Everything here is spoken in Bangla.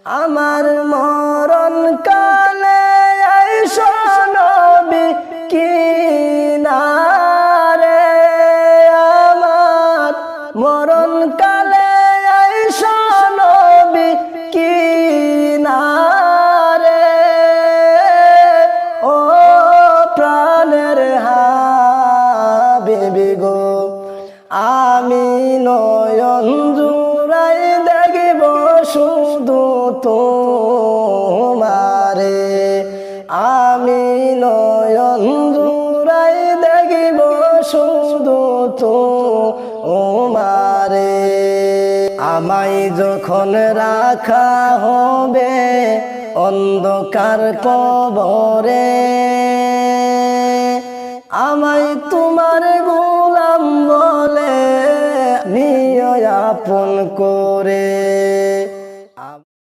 আমার মরণ কালে আইসো নবী কিনারে, আমার মরণ কালে আইসো নবী কিনারে। ও প্রাণের হাবিবি গো, আমি নয়ন জুড়াই দেখিব শুধু তোমারে, আমি নয়ন জুড়াই দেখিব শুধু তোমারে। আমায় যখন রাখা হবে অন্ধকার কবরে, আমায় তোমার গোলাম বলে নিয় আপন করে।